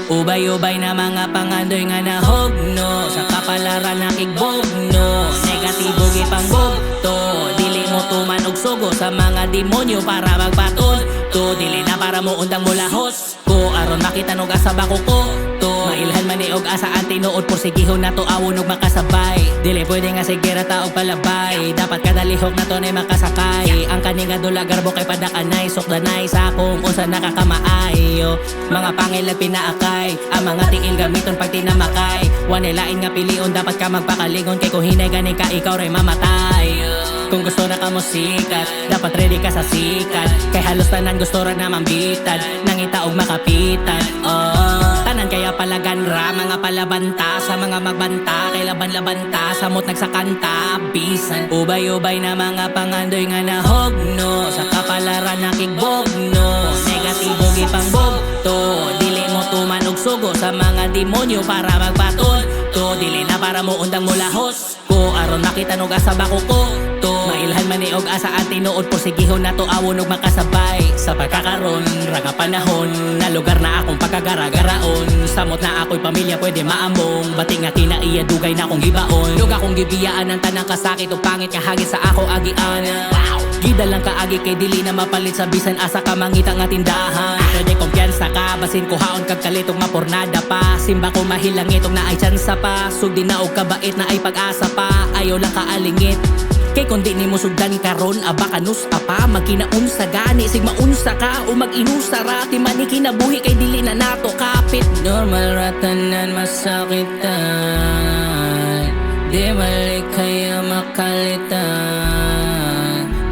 Ubay-ubay na mga pangandoy nga nahogno sa kapalaran na kigbogno. Negatibo gipangbogto, dili mo tuman og sugo sa mga demonyo para magpatunto. Dili na para mo undang mula ko aron makita nog asa bako ko to. Mailhan man ni og asa ang tinuod porsigihon na to awon og makasabay. Dili pwede nga sigira ta og palabay, dapat kada lihok na to nay makasakay. Ang kaninga dula garbo kay padakanay, sukdanay sa akong unsa nakakamaayo. Mga pangil pinaakay, ang mga tiil gamiton pag tinamakay. Wanay lain nga pilion, dapat ka magpakalingon kay kung hinay gani ka ikaw ray mamatay. Kung gusto na ka mo sikat, dapat ready ka sa sikat. Kay halos tanan gusto ra na mambitad, nangita og makapitan. Tanan kaya palaganra, mga palabanta sa mga magbanta. Kay laban-labanta, samot nagsakanta. Bisan ubay-ubay na mga pangandoy nga nahogno sa kapalaran na kigbogno. Negatibo gipangbogto, dili mo tuman og sugo sa mga demonyo para magpatunto. Dili na para mo undang mula ko aron makita nog asa bako ko to. Mailhan man ni og asa ang tinuod porsigihon na to awon og makasabay. Sa pagkakaron ra nga panahon, na lugar na akong pagkagaragaraon. Samot na ako'y pamilya pwede maamong, bati nga kinaiya dugay na akong gibaon. Lug akong gibiyaan ang tanang kasakit o pangit nga hagit sa ako agian. Gida lang kaagi kay dili na mapalit sa bisan asa ka mangita nga tindahan. Pwede kumpiyansa ka, basin ko haon kag kalitong mapornada pa. Simba ko mahilang itong na ay tsansa pa. Sugdi na og kabait na ay pag-asa pa. Ayaw lang kaalingit kay kung di ni mo sugdan karon, aba kanus pa. Magkinaunsa gani, sigma unsa ka o mag-inusa ra. Di man kinabuhi kay dili na nato kapit. Normal ratanan masakitan, di balik kaya makalitan.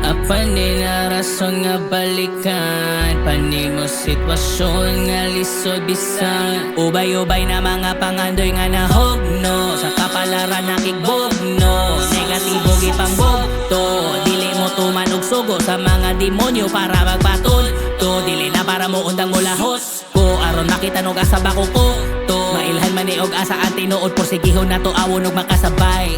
Apan di na rason nga balikan, pani mo sitwasyon nga lisod bisan. Ubay-ubay na mga pangandoy nga nahogno sa kapalaran na kigbogno. Negatibo gipangbogto, dili mo tuman og sugo sa mga demonyo para magpatunto. Dili na para mo undang mula ko aron makita nog asa bako ko to. Mailhan man ni og asa ang tinuod porsigihon na to awon og makasabay.